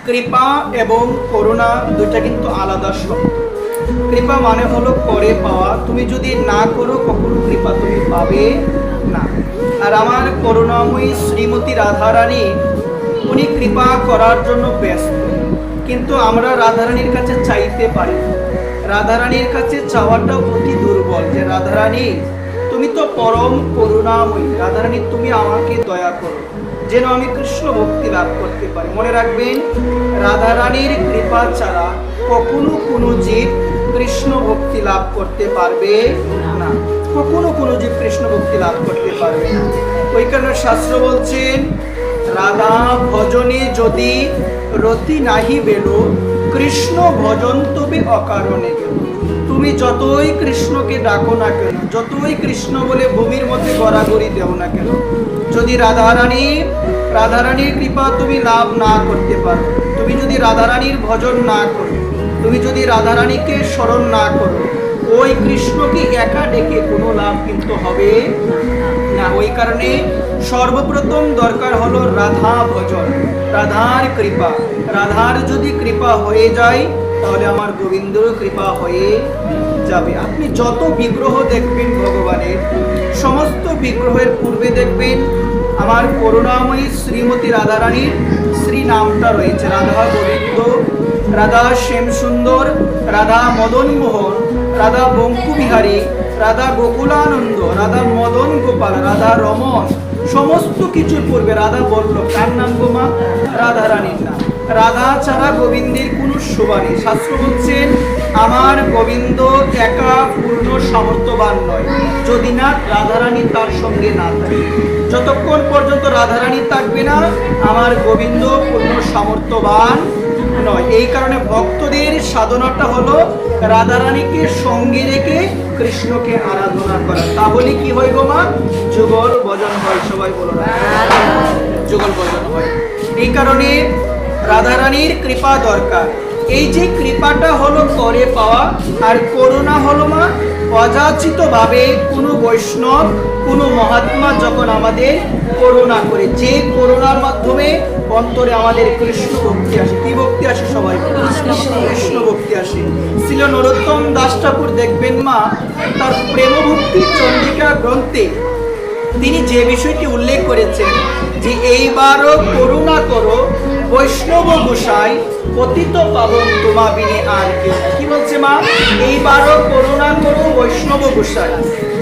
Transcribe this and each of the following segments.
কৃপা এবং করুণা দুইটা কিন্তু আলাদা শব্দ। কৃপা মানে হলো করে পাওয়া, তুমি যদি না করো কখনো কৃপা তুমি পাবে না। আর আমার করুণাময়ী শ্রীমতী রাধারানী উনি কৃপা করার জন্য ব্যস্ত, কিন্তু আমরা রাধারানীর কাছে চাইতে পারি। রাধারানীর কাছে চাওয়াটা অতি দুর্বল, যে রাধারানী তুমি তো পরম করুণাময়ী, রাধারানী তুমি আমাকে দয়া করো যেন আমি কৃষ্ণ ভক্তি লাভ করতে পারি। মনে রাখবেন, রাধারানীর কৃপা ছাড়া কখনো কোনো জীব কৃষ্ণ ভক্তি লাভ করতে পারবে না, কখনো কোনো জীব কৃষ্ণ ভক্তি লাভ করতে পারবে না। ওই কারণে শাস্ত্র বলছেন, রাধা ভজনে যদি রতি নাহি বেলো, কৃষ্ণ ভজন তবে অকারণে গেল। তুমি যতই কৃষ্ণকে ডাকো না কেন, যতই কৃষ্ণ বলে ভূমির মধ্যে গড়াগড়ি দেও না কেন, যদি রাধারানীর কৃপা তুমি লাভ না করতে পারো, তুমি যদি রাধারানীর ভজন না করো, তুমি যদি রাধারানীকে স্মরণ না করো, ওই কৃষ্ণকে একা ডেকে কোনো লাভ কিন্তু হবে না। ওই কারণে সর্বপ্রথম দরকার হলো রাধা ভজন, রাধার কৃপা। রাধার যদি কৃপা হয়ে যায় তাহলে আমার গোবিন্দর কৃপা হয়ে যাবে। আপনি যত বিগ্রহ দেখবেন ভগবানের, সমস্ত বিগ্রহের পূর্বে দেখবেন আমার করুণাময়ী শ্রীমতী রাধারানীর শ্রী নামটা রয়েছে। রাধা গোবিন্দ, রাধা শ্যাম সুন্দর, রাধা মদন মোহন, রাধা বঙ্কুবিহারী, রাধা গোকুলানন্দ, রাধা মদন গোপাল, রাধা রমন, সমস্ত কিছুর পূর্বে রাধা বলল। কার নাম গোমা? রাধারানীর নাম। রাধা ছাড়া গোবিন্দের কোনো শোভা নেই। শাস্ত্র বলছেন, আমার গোবিন্দ একা পূর্ণ সামর্থ্যবান নয় যদি না রাধারানী তার সঙ্গে না থাকে। যতক্ষণ পর্যন্ত রাধারানী থাকবে না আমার গোবিন্দ পূর্ণ সামর্থ্যবান নয়। এই কারণে ভক্তদের সাধনাটা হলো রাধারানীকে সঙ্গে রেখে কৃষ্ণকে আরাধনা করা। তাহলে কি হয় গো মা? যুগল ভজন হয়। সবাই বলো না, যুগল ভজন হয়। এই কারণে রাধারানীর কৃপা দরকার। এই যে কৃপাটা হলো করে পাওয়া, আর করুণা হলো মা অযাচিত ভাবে কোনো বৈষ্ণব, কোনো মহাত্মা যখন আমাদের করুণা করে, যে করুণার মাধ্যমে অন্তরে আমাদের কৃষ্ণ ভক্তি আসে। কি ভক্তি আসে? সবাই কৃষ্ণ ভক্তি আসে। শ্রী নরোত্তম দাস ঠাকুর দেখবেন মা তার প্রেম ভক্তি চন্দ্রিকা গ্রন্থে তিনি যে বিষয়টি উল্লেখ করেছেন, যে এইবারও করুণা করো বৈষ্ণব গোসাই, পতিত পাবন তোমা বিনে আর কেউ। কি বলছে মা? এইবারও করুণা করো বৈষ্ণব গোসাই,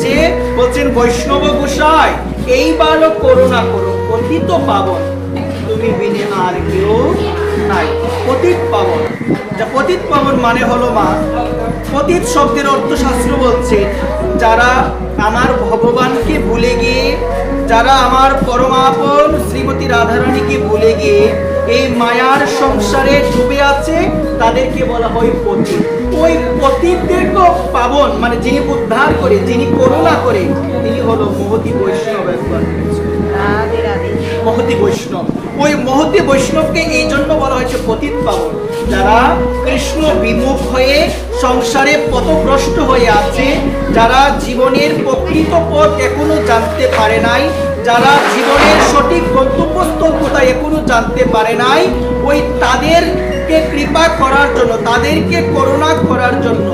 যে বলছেন বৈষ্ণব গোসাই এইবারও করুণা করো, পতিত পাবন তুমি বিনে আর কেউ নাই। পতিত পাবন, যা পতিত পাবন মানে হলো মা, পতিত শব্দের অর্থ শাস্ত্র বলছে যারা আমার ভগবানকে ভুলে গিয়ে, যারা আমার পরমাপন শ্রীমতী রাধারানীকে ভুলে গিয়ে এই মায়ার সংসারে ডুবে আছে, তাদেরকে বলা হয় পতিত। ওই পতিতদেরকে পাবন মানে যিনি উদ্ধার করে, যিনি করুণা করে, তিনি হলো মহতী বৈষ্ণব। একবার মহতী বৈষ্ণব, ওই মহতী বৈষ্ণবকে এই জন্য বলা হয়েছে পতিত পাবন। যারা কৃষ্ণ বিমুখ হয়ে সংসারে পথভ্রষ্ট হয়ে আছে, যারা জীবনের প্রকৃত পথ এখনো জানতে পারে নাই, যারা জীবনের সঠিক গন্তব্যস্থল কোথায় এখনো জানতে পারে নাই, ওই তাদেরকে কৃপা করার জন্য, তাদেরকে করুণা করার জন্য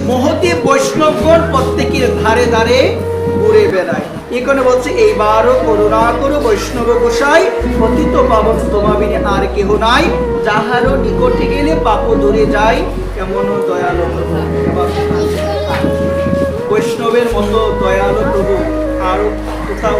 মহতী বৈষ্ণবগণ প্রত্যেকের ধারে ধারে ঘুরে বেড়ায়। এখানে বলছে এইবারও করুণা করো বৈষ্ণব গোসাই, পতিত পাবন তোমা বিনে আর কেহ নাই, যাহারও নিকটে গেলে পাপ দূরে যায়, এমনও দয়ালু প্রভু। বৈষ্ণবের মতো দয়ালু প্রভু আরো কোথাও